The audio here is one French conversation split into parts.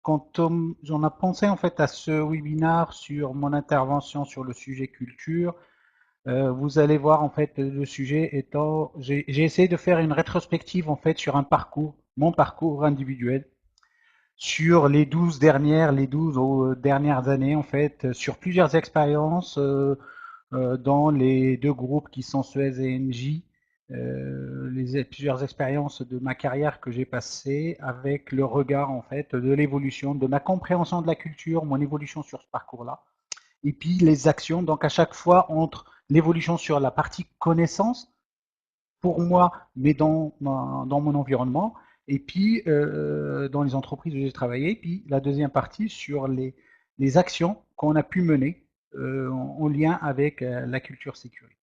quand j'en a pensé en fait à ce webinaire sur mon intervention sur le sujet culture, vous allez voir en fait le sujet étant, j'ai essayé de faire une rétrospective en fait sur un parcours, mon parcours individuel, sur les 12 dernières années en fait, sur plusieurs expériences dans les deux groupes qui sont Suez et Engie, plusieurs expériences de ma carrière que j'ai passées avec le regard en fait de l'évolution, de ma compréhension de la culture, mon évolution sur ce parcours-là, et puis les actions. Donc à chaque fois entre l'évolution sur la partie connaissance pour moi, mais dans mon environnement, et puis dans les entreprises où j'ai travaillé, et puis la deuxième partie sur les actions qu'on a pu mener en lien avec la culture sécurité.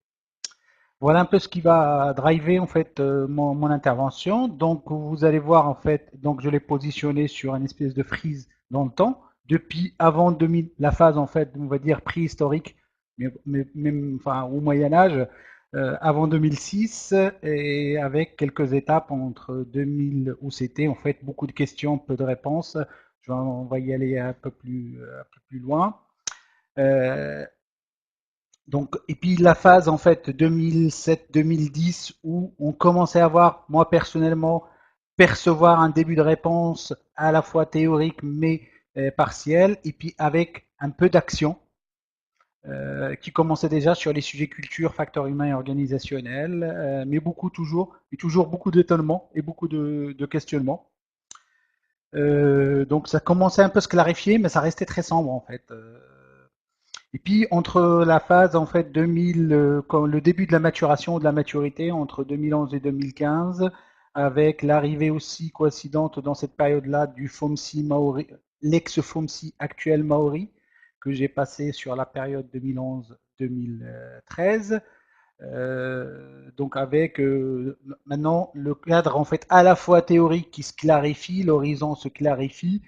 Voilà un peu ce qui va driver en fait mon intervention. Donc vous allez voir en fait, donc je l'ai positionné sur une espèce de frise dans le temps depuis avant 2000, la phase en fait, on va dire préhistorique, mais même enfin au Moyen Âge, avant 2006 et avec quelques étapes entre 2000 où c'était en fait beaucoup de questions, peu de réponses. On va y aller un peu plus loin. Euh, donc, et puis la phase en fait 2007-2010 où on commençait à voir, moi personnellement, percevoir un début de réponse à la fois théorique mais partielle, et puis avec un peu d'action qui commençait déjà sur les sujets culture, facteurs humains et organisationnels, mais beaucoup toujours, et toujours beaucoup d'étonnement et beaucoup de questionnements. Donc ça commençait un peu à se clarifier, mais ça restait très sombre en fait. Et puis entre la phase en fait 2000, quand le début de la maturation, de la maturité entre 2011 et 2015, avec l'arrivée aussi coïncidente dans cette période-là du FOMC Maori, l'ex-FOMC actuel Maori, que j'ai passé sur la période 2011-2013. Donc avec maintenant le cadre en fait à la fois théorique qui se clarifie, l'horizon se clarifie,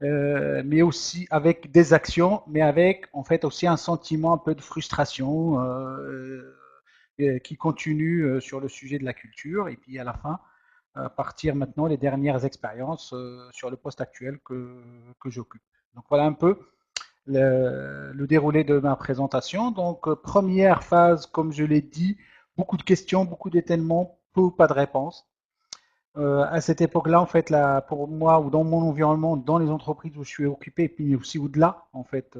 mais aussi avec des actions, mais avec en fait aussi un sentiment un peu de frustration qui continue sur le sujet de la culture. Et puis à la fin, à partir maintenant les dernières expériences sur le poste actuel que j'occupe. Donc voilà un peu le déroulé de ma présentation. Donc première phase, comme je l'ai dit, beaucoup de questions, beaucoup d'étonnements, peu ou pas de réponses. À cette époque-là, en fait, là, pour moi, ou dans mon environnement, dans les entreprises où je suis occupé, et puis aussi au-delà, en fait,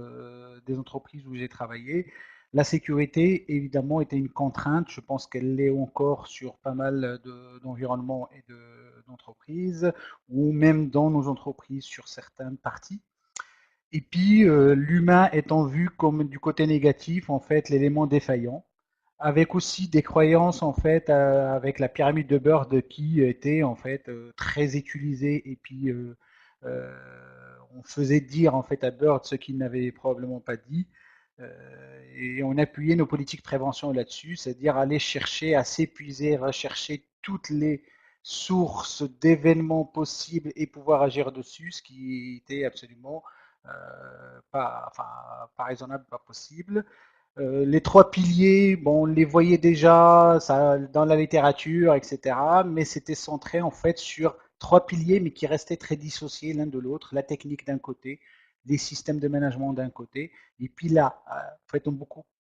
des entreprises où j'ai travaillé, la sécurité, évidemment, était une contrainte. Je pense qu'elle l'est encore sur pas mal d'environnements et d'entreprises, ou même dans nos entreprises sur certaines parties. Et puis, l'humain étant vu comme du côté négatif, en fait, l'élément défaillant, avec aussi des croyances, en fait, avec la pyramide de Bird qui était, en fait, très utilisée, et puis euh, on faisait dire, en fait, à Bird ce qu'il n'avait probablement pas dit, et on appuyait nos politiques de prévention là-dessus, c'est-à-dire aller chercher à s'épuiser, rechercher toutes les sources d'événements possibles et pouvoir agir dessus, ce qui était absolument enfin, pas raisonnable, pas possible. Les trois piliers, bon, on les voyait déjà ça, dans la littérature, etc. Mais c'était centré en fait sur trois piliers, mais qui restaient très dissociés l'un de l'autre. La technique d'un côté, les systèmes de management d'un côté, et puis là, en fait,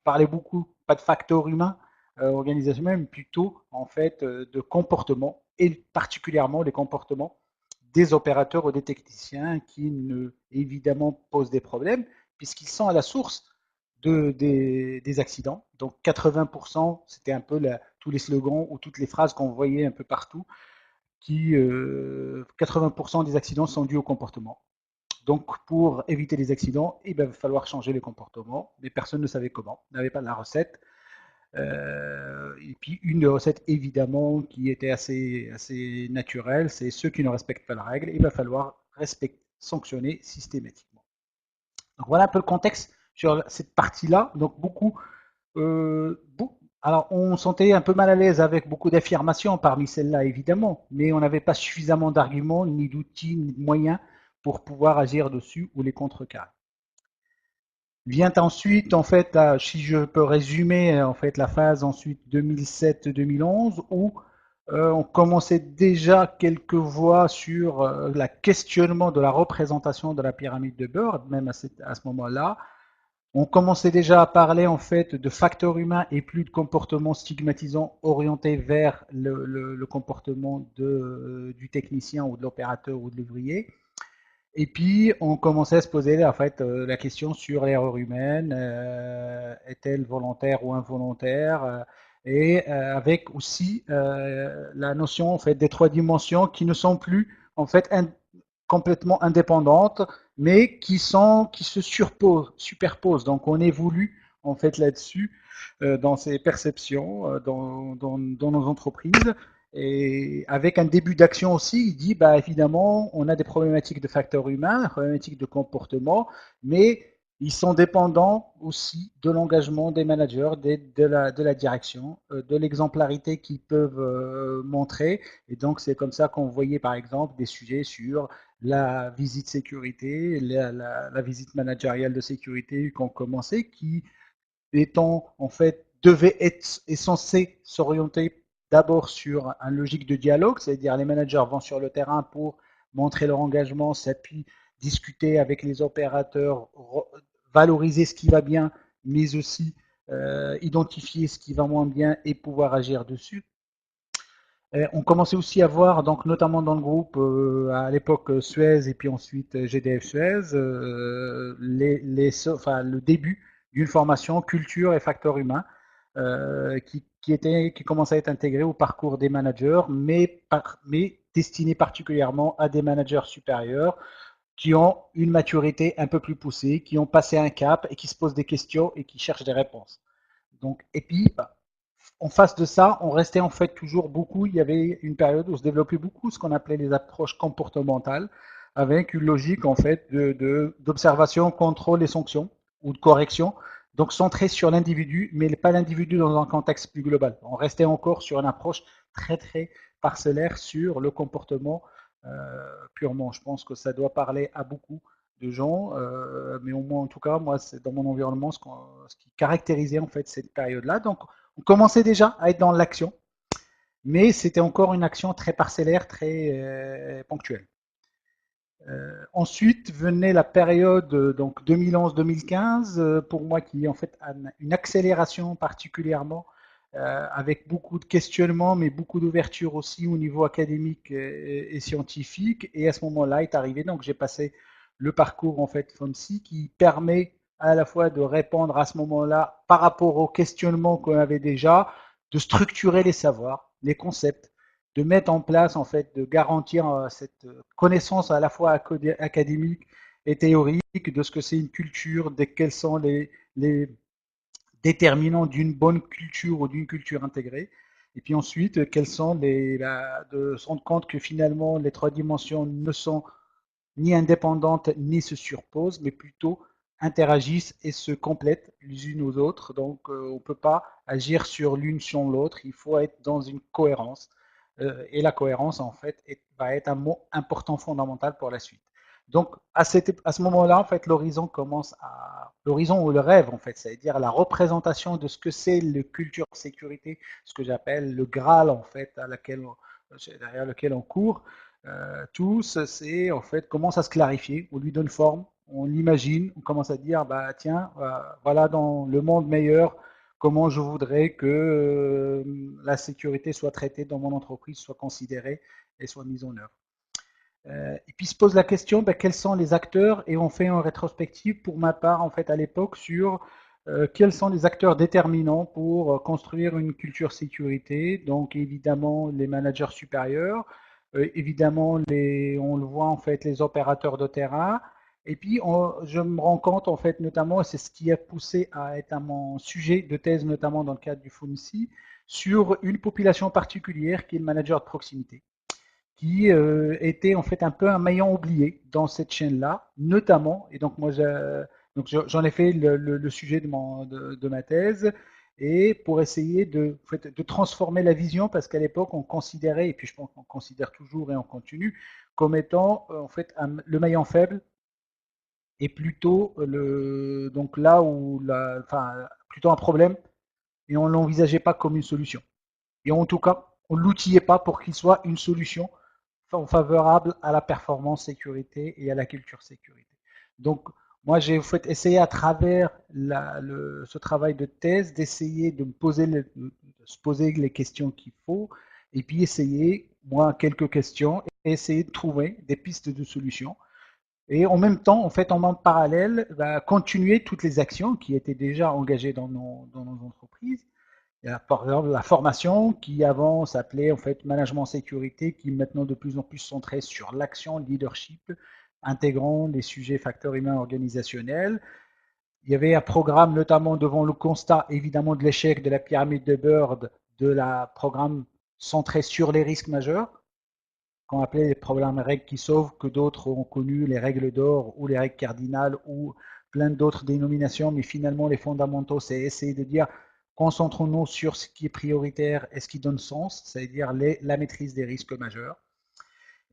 parlait beaucoup, pas de facteurs humains, organisationnels, mais plutôt en fait de comportement, et particulièrement les comportements des opérateurs ou des techniciens qui évidemment posent des problèmes puisqu'ils sont à la source des accidents. Donc 80%, c'était un peu tous les slogans ou toutes les phrases qu'on voyait un peu partout, 80% des accidents sont dus au comportement. Donc pour éviter les accidents, il va falloir changer les comportements, mais personne ne savait comment, n'avait pas la recette. Et puis une recette évidemment qui était assez naturelle, c'est ceux qui ne respectent pas la règle, il va falloir sanctionner systématiquement. Donc voilà un peu le contexte sur cette partie-là. Donc alors on sentait un peu mal à l'aise avec beaucoup d'affirmations parmi celles-là évidemment, mais on n'avait pas suffisamment d'arguments, ni d'outils, ni de moyens pour pouvoir agir dessus ou les contrecarrer. Vient ensuite, en fait, si je peux résumer, en fait, la phase ensuite 2007-2011, où On commençait déjà quelques voix sur le questionnement de la représentation de la pyramide de Bird, même à ce moment-là. On commençait déjà à parler en fait de facteurs humains et plus de comportements stigmatisants orientés vers le comportement du technicien ou de l'opérateur ou de l'ouvrier. Et puis, on commençait à se poser en fait, la question sur l'erreur humaine, est-elle volontaire ou involontaire, et avec aussi la notion en fait, des trois dimensions qui ne sont plus en fait, complètement indépendantes, mais qui se superposent. Donc, on évolue en fait là-dessus, dans ces perceptions, dans nos entreprises. Et avec un début d'action aussi, il dit, bah, évidemment, on a des problématiques de facteurs humains, des problématiques de comportement, mais ils sont dépendants aussi de l'engagement des managers, de la direction, de l'exemplarité qu'ils peuvent montrer. Et donc, c'est comme ça qu'on voyait, par exemple, des sujets sur la visite sécurité, la visite managériale de sécurité qu'on commençait, qui étant en fait devait être est censé s'orienter d'abord sur une logique de dialogue, c'est-à-dire les managers vont sur le terrain pour montrer leur engagement, s'appuyer, discuter avec les opérateurs, valoriser ce qui va bien, mais aussi identifier ce qui va moins bien et pouvoir agir dessus. On commençait aussi à voir, donc notamment dans le groupe, à l'époque Suez et puis ensuite GDF Suez, enfin, le début d'une formation culture et facteurs humains qui commençait à être intégrée au parcours des managers, mais destiné particulièrement à des managers supérieurs qui ont une maturité un peu plus poussée, qui ont passé un cap et qui se posent des questions et qui cherchent des réponses. Donc, et puis, bah, en face de ça, on restait en fait toujours beaucoup. Il y avait une période où se développait beaucoup ce qu'on appelait les approches comportementales, avec une logique en fait d'observation, contrôle et sanction ou de correction. Donc centré sur l'individu, mais pas l'individu dans un contexte plus global. On restait encore sur une approche très parcellaire sur le comportement purement. Je pense que ça doit parler à beaucoup de gens, mais au moins en tout cas, moi, c'est dans mon environnement ce qui caractérisait en fait cette période-là. Donc, on commençait déjà à être dans l'action, mais c'était encore une action très parcellaire, très ponctuelle. Ensuite venait la période donc 2011-2015 pour moi qui en fait a une accélération particulièrement avec beaucoup de questionnements mais beaucoup d'ouverture aussi au niveau académique et scientifique et à ce moment-là est arrivé donc j'ai passé le parcours en fait FOMSI qui permet à la fois de répondre à ce moment-là par rapport aux questionnements qu'on avait déjà, de structurer les savoirs, les concepts, de mettre en place, en fait, de garantir cette connaissance à la fois académique et théorique de ce que c'est une culture, de quels sont les déterminants d'une bonne culture ou d'une culture intégrée. Et puis ensuite, quels sont de se rendre compte que finalement les trois dimensions ne sont ni indépendantes ni se surposent, mais plutôt interagissent et se complètent les unes aux autres. Donc on ne peut pas agir sur l'une sans l'autre, il faut être dans une cohérence. Et la cohérence, en fait, va être un mot important, fondamental pour la suite. Donc, à ce moment-là, en fait, l'horizon ou le rêve, en fait, c'est-à-dire la représentation de ce que c'est le culture sécurité, ce que j'appelle le Graal, en fait, derrière lequel on court, tous, c'est en fait commence à se clarifier, on lui donne forme, on l'imagine, on commence à dire bah tiens, voilà dans le monde meilleur comment je voudrais que la sécurité soit traitée dans mon entreprise, soit considérée et soit mise en œuvre. Et puis se pose la question bah, quels sont les acteurs et on fait une rétrospective pour ma part en fait à l'époque sur quels sont les acteurs déterminants pour construire une culture sécurité. Donc évidemment les managers supérieurs, évidemment on le voit en fait les opérateurs de terrain. Et puis je me rends compte en fait notamment, et c'est ce qui a poussé à être à mon sujet de thèse notamment dans le cadre du FOMSI, sur une population particulière qui est le manager de proximité qui était en fait un peu un maillon oublié dans cette chaîne-là, notamment, et donc moi j'en ai fait le sujet de ma thèse, et pour essayer en fait, de transformer la vision, parce qu'à l'époque on considérait, et puis je pense qu'on considère toujours et on continue, comme étant en fait le maillon faible, et plutôt donc là où, enfin, plutôt un problème, et on ne l'envisageait pas comme une solution. Et en tout cas, on l'outillait pas pour qu'il soit une solution favorable à la performance sécurité et à la culture sécurité. Donc, moi, j'ai en fait essayé à travers ce travail de thèse d'essayer de se poser les questions qu'il faut et puis essayer, moi, quelques questions et essayer de trouver des pistes de solutions. Et en même temps, en fait, en parallèle, continuer toutes les actions qui étaient déjà engagées dans nos entreprises. Il y a par exemple la formation qui avant s'appelait en fait management sécurité, qui est maintenant de plus en plus centrée sur l'action, le leadership, intégrant les sujets facteurs humains organisationnels. Il y avait un programme notamment devant le constat évidemment de l'échec de la pyramide de Bird, de la programme centré sur les risques majeurs, qu'on appelait les problèmes règles qui sauvent, que d'autres ont connu les règles d'or ou les règles cardinales ou plein d'autres dénominations, mais finalement les fondamentaux, c'est essayer de dire concentrons-nous sur ce qui est prioritaire et ce qui donne sens, c'est-à-dire la maîtrise des risques majeurs.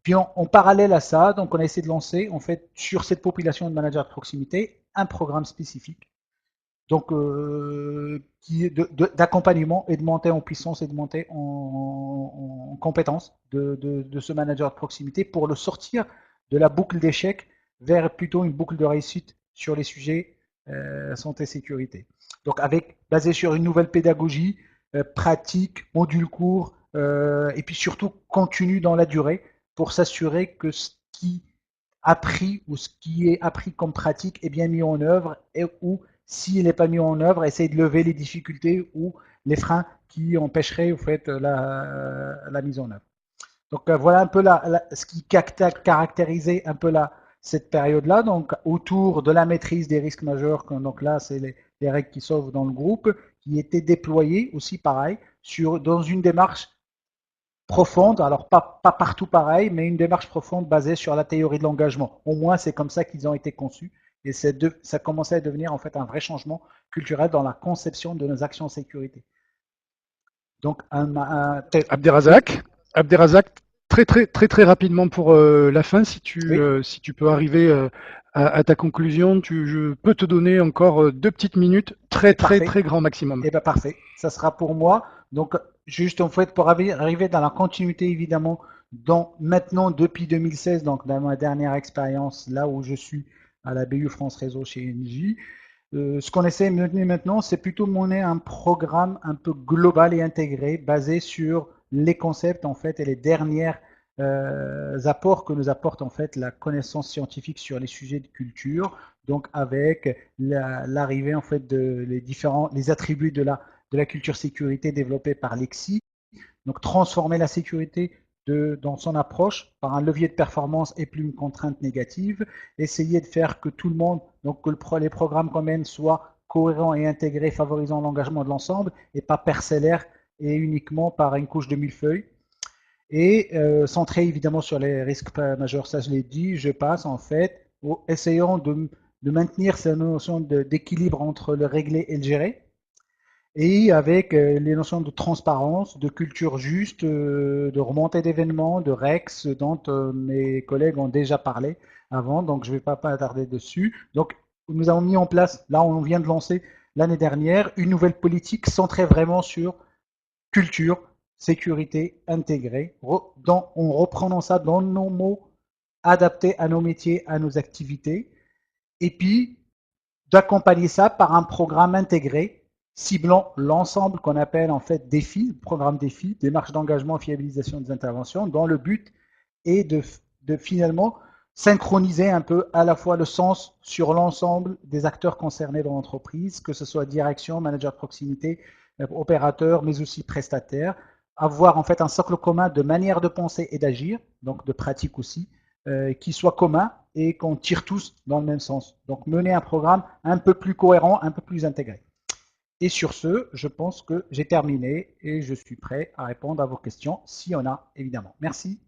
Puis en parallèle à ça, donc on a essayé de lancer en fait sur cette population de managers de proximité un programme spécifique donc qui d'accompagnement et de montée en puissance et de montée en compétence de ce manager de proximité pour le sortir de la boucle d'échec vers plutôt une boucle de réussite sur les sujets santé sécurité. Donc avec basé sur une nouvelle pédagogie pratique, module court et puis surtout continu dans la durée pour s'assurer que ce qui appris ou ce qui est appris comme pratique est bien mis en œuvre et ou s'il n'est pas mis en œuvre, essayer de lever les difficultés ou les freins qui empêcheraient au fait la mise en œuvre. Donc voilà un peu ce qui caractérisait un peu cette période-là, donc autour de la maîtrise des risques majeurs, donc là c'est les règles qui sauvent dans le groupe, qui étaient déployées aussi pareil, dans une démarche profonde, alors pas partout pareil, mais une démarche profonde basée sur la théorie de l'engagement. Au moins, c'est comme ça qu'ils ont été conçus. Et ça commençait à devenir en fait un vrai changement culturel dans la conception de nos actions de sécurité. Donc, oui, Abderrazak, Abderrazak, très rapidement pour la fin, oui, si tu peux arriver à ta conclusion, je peux te donner encore 2 petites minutes, parfait. très grand maximum. Et bien parfait, ça sera pour moi. Donc, juste en fait, pour arriver dans la continuité, évidemment, maintenant, depuis 2016, donc dans ma dernière expérience, là où je suis à la BU France Réseau chez Engie, ce qu'on essaie de mener maintenant, c'est plutôt mener un programme un peu global et intégré, basé sur les concepts en fait et les dernières apports que nous apporte en fait la connaissance scientifique sur les sujets de culture. Donc avec l'arrivée en fait les attributs de la culture sécurité développée par l'EXI, donc transformer la sécurité dans son approche par un levier de performance et plus une contrainte négative, essayer de faire que tout le monde, donc que les programmes quand même soient cohérents et intégrés, favorisant l'engagement de l'ensemble et pas parcellaires et uniquement par une couche de millefeuille. Et centré évidemment sur les risques majeurs, ça je l'ai dit, je passe en fait, essayons de maintenir cette notion d'équilibre entre le réglé et le géré, et avec les notions de transparence, de culture juste, de remontée d'événements, de REX, dont mes collègues ont déjà parlé avant, donc je ne vais pas attarder dessus. Donc nous avons mis en place, là on vient de lancer l'année dernière, une nouvelle politique centrée vraiment sur culture, sécurité intégrée, en reprenant ça dans nos mots, adaptés à nos métiers, à nos activités, et puis d'accompagner ça par un programme intégré ciblant l'ensemble qu'on appelle en fait défi, programme défi, démarche d'engagement, fiabilisation des interventions, dont le but est de finalement synchroniser un peu à la fois le sens sur l'ensemble des acteurs concernés dans l'entreprise, que ce soit direction, manager de proximité, opérateur, mais aussi prestataire, avoir en fait un socle commun de manière de penser et d'agir, donc de pratique aussi, qui soit commun et qu'on tire tous dans le même sens. Donc mener un programme un peu plus cohérent, un peu plus intégré. Et sur ce, je pense que j'ai terminé et je suis prêt à répondre à vos questions, s'il y en a, évidemment. Merci.